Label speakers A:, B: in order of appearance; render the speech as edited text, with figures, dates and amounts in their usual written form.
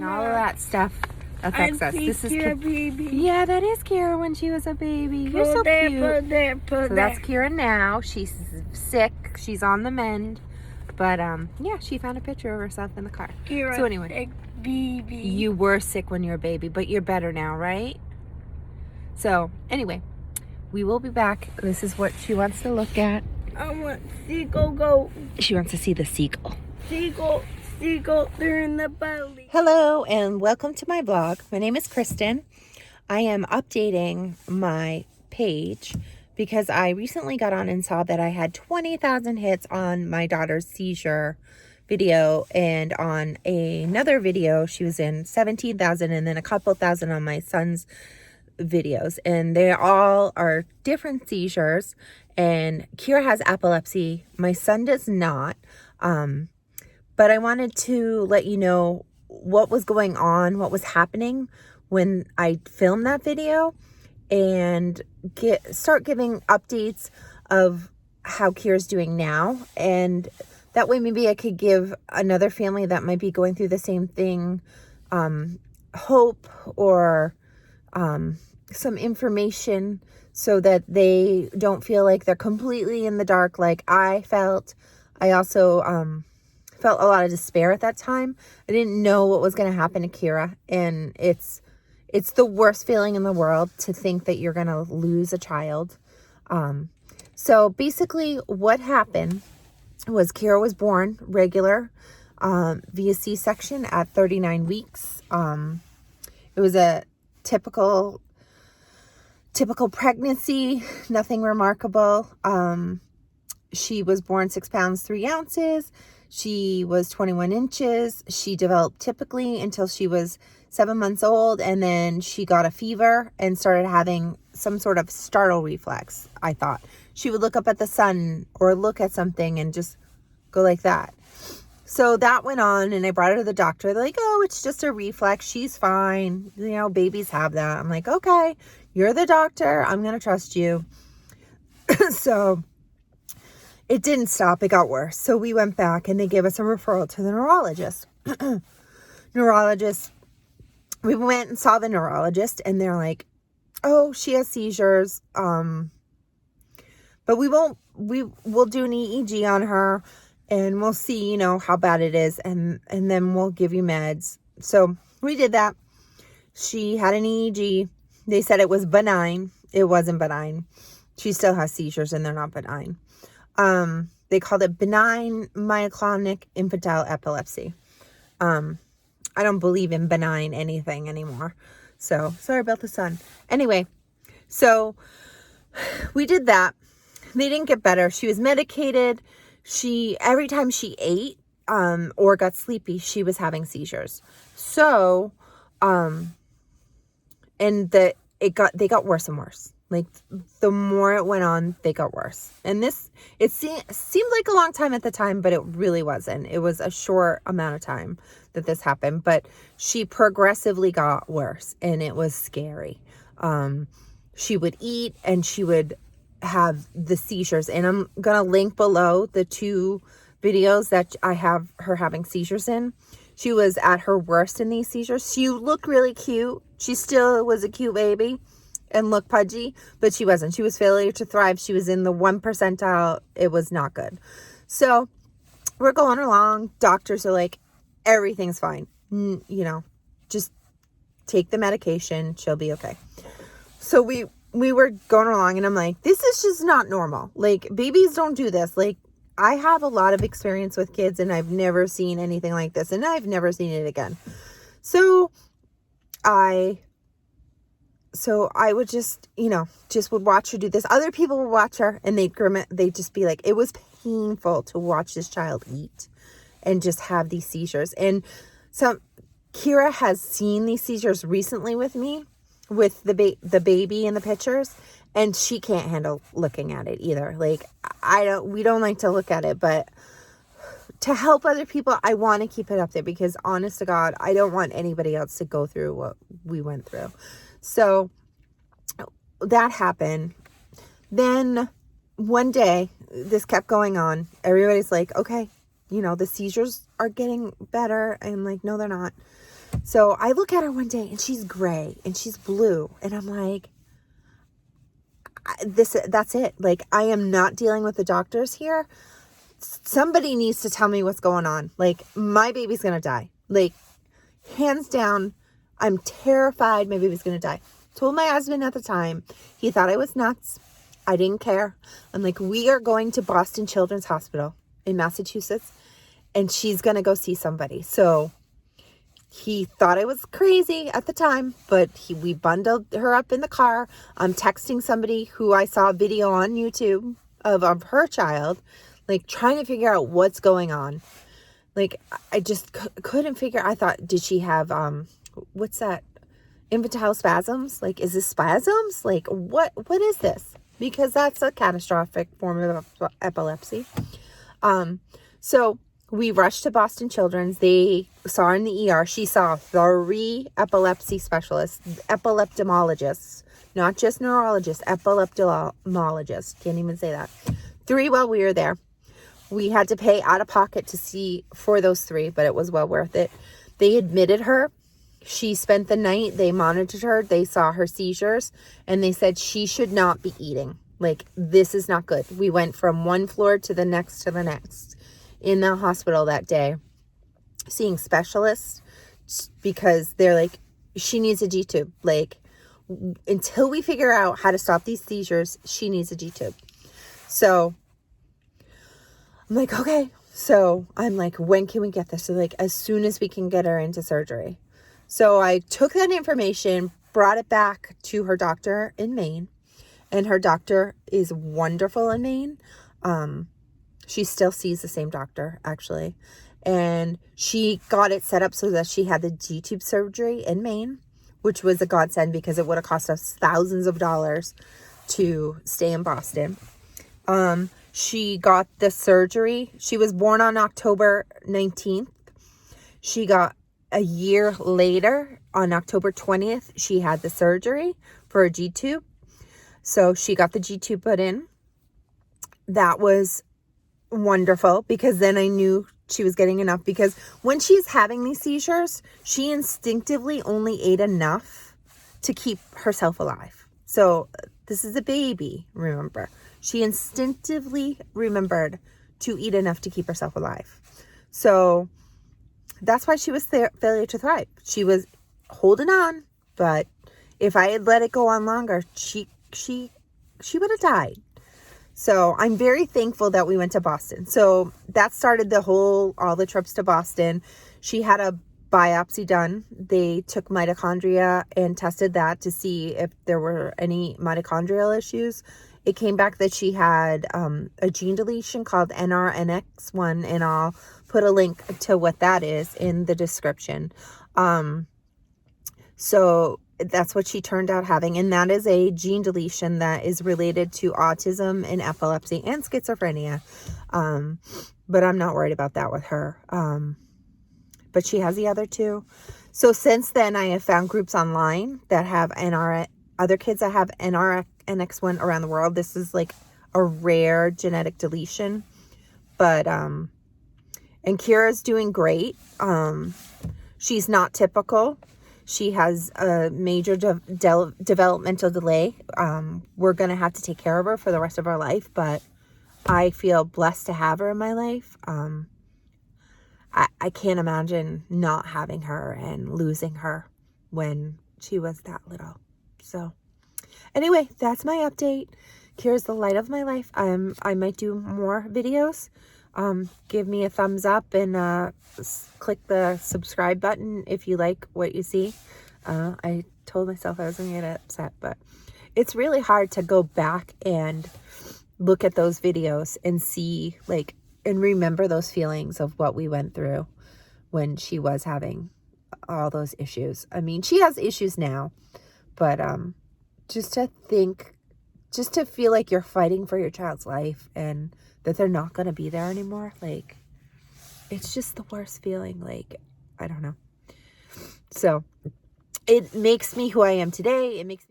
A: and all of that stuff affects us. This is baby. Yeah, that is Keira when she was a baby. You're so cute. So that's Keira now. She's sick. She's on the mend. But yeah, she found a picture of herself in the car.
B: Keira,
A: so anyway,
B: baby.
A: You were sick when you were a baby, but you're better now, right? So anyway, we will be back. This is what she wants to look at.
B: I want seagull go.
A: She wants to see the seagull.
B: Seagull, they're in the belly.
A: Hello and welcome to my vlog. My name is Kristen. I am updating my page because I recently got on and saw that I had 20,000 hits on my daughter's seizure video, and on another video she was in 17,000, and then a couple thousand on my son's videos, and they all are different seizures. And Keira has epilepsy. My son does not. But I wanted to let you know what was going on, what was happening when I filmed that video, and start giving updates of how Keira's doing now. And that way maybe I could give another family that might be going through the same thing hope or some information, so that they don't feel like they're completely in the dark like I felt. I also felt a lot of despair at that time. I didn't know what was going to happen to Keira, and it's the worst feeling in the world to think that you're going to lose a child. So basically what happened was Keira was born regular via C-section at 39 weeks. It was a typical pregnancy, nothing remarkable. She was born 6 pounds 3 ounces. She was 21 inches. She developed typically until she was 7 months old, and then she got a fever and started having some sort of startle reflex. I thought she would look up at the sun or look at something and just go like that. So that went on, and I brought her to the doctor. They're like, oh, it's just a reflex. She's fine. You know, babies have that. I'm like, okay, you're the doctor. I'm going to trust you. So it didn't stop. It got worse. So we went back, and they gave us a referral to the neurologist. We went and saw the neurologist, and they're like, oh, she has seizures. But we'll do an EEG on her, and we'll see, you know, how bad it is. And then we'll give you meds. So we did that. She had an EEG. They said it was benign. It wasn't benign. She still has seizures, and they're not benign. They called it benign myoclonic infantile epilepsy. I don't believe in benign anything anymore. So sorry about the sun. Anyway, so we did that. They didn't get better. She was medicated. Every time she ate, or got sleepy, she was having seizures. So, and they got worse and worse. Like, the more it went on, they got worse. And it seemed like a long time at the time, but it really wasn't. It was a short amount of time that this happened. But she progressively got worse, and it was scary. She would eat, and she would have the seizures. And I'm going to link below the 2 videos that I have her having seizures in. She was at her worst in these seizures. She looked really cute. She still was a cute baby and looked pudgy, but she wasn't. She was failure to thrive. She was in the 1 percentile. It was not good. So we're going along. Doctors are like, everything's fine. You know, just take the medication. She'll be okay. So we were going along, and I'm like, this is just not normal. Like, babies don't do this. Like, I have a lot of experience with kids, and I've never seen anything like this, and I've never seen it again. So I would just, you know, would watch her do this. Other people would watch her, and they'd just be like, it was painful to watch this child eat and just have these seizures. And so Keira has seen these seizures recently with me, with the baby in the pictures, and she can't handle looking at it either. Like, we don't like to look at it, but to help other people, I want to keep it up there, because honest to God, I don't want anybody else to go through what we went through. So that happened. Then one day, this kept going on. Everybody's like, okay, you know, the seizures are getting better. I'm like, no, they're not. So I look at her one day and she's gray and she's blue. And I'm like, that's it. Like, I am not dealing with the doctors here. Somebody needs to tell me what's going on. Like, my baby's going to die. Like, hands down, I'm terrified my baby's going to die. Told my husband at the time. He thought I was nuts. I didn't care. I'm like, we are going to Boston Children's Hospital in Massachusetts, and she's going to go see somebody. So he thought I was crazy at the time, but we bundled her up in the car. I'm texting somebody who I saw a video on YouTube of her child, like trying to figure out what's going on. Like, I just couldn't figure. I thought, did she have, what's that? Infantile spasms? Like, is this spasms? Like, what is this? Because that's a catastrophic form of epilepsy. So we rushed to Boston Children's. They saw her in the ER. She saw 3 epilepsy specialists, epileptomologists, not just neurologists, epileptomologists. Can't even say that. 3 while we were there. We had to pay out of pocket to see for those 3, but it was well worth it. They admitted her. She spent the night. They monitored her. They saw her seizures, and they said she should not be eating. Like, this is not good. We went from one floor to the next in the hospital that day, seeing specialists, because they're like, she needs a G-tube. Like, until we figure out how to stop these seizures, she needs a G-tube. So I'm like, okay. So I'm like, when can we get this? So like, as soon as we can get her into surgery. So I took that information, brought it back to her doctor in Maine, and her doctor is wonderful in Maine. She still sees the same doctor, actually. And she got it set up so that she had the G-tube surgery in Maine, which was a godsend because it would have cost us thousands of dollars to stay in Boston. She got the surgery. She was born on October 19th. She got a year later, on October 20th, she had the surgery for a G-tube. So she got the G-tube put in. That was wonderful because then I knew she was getting enough, because when she's having these seizures, she instinctively only ate enough to keep herself alive. So this is a baby, remember. She instinctively remembered to eat enough to keep herself alive. So that's why she was failure to thrive. She was holding on, but if I had let it go on longer, she would have died. So I'm very thankful that we went to Boston. So that started all the trips to Boston. She had a biopsy done. They took mitochondria and tested that to see if there were any mitochondrial issues. It came back that she had a gene deletion called NRNX1, and I'll put a link to what that is in the description. So that's what she turned out having, and that is a gene deletion that is related to autism and epilepsy and schizophrenia. But I'm not worried about that with her. But she has the other 2. So since then, I have found groups online that have other kids that have NRNX1 around the world. This is like a rare genetic deletion. But, and Keira's doing great. She's not typical. She has a major developmental delay. We're going to have to take care of her for the rest of our life, but I feel blessed to have her in my life. I can't imagine not having her and losing her when she was that little. So anyway, that's my update. Keira's the light of my life. I might do more videos. Give me a thumbs up and click the subscribe button if you like what you see. I told myself I was going to get upset, but it's really hard to go back and look at those videos and see, like, and remember those feelings of what we went through when she was having all those issues. I mean, she has issues now, but just to feel like you're fighting for your child's life and that they're not going to be there anymore, like, it's just the worst feeling. Like, I don't know. So it makes me who I am today. It makes me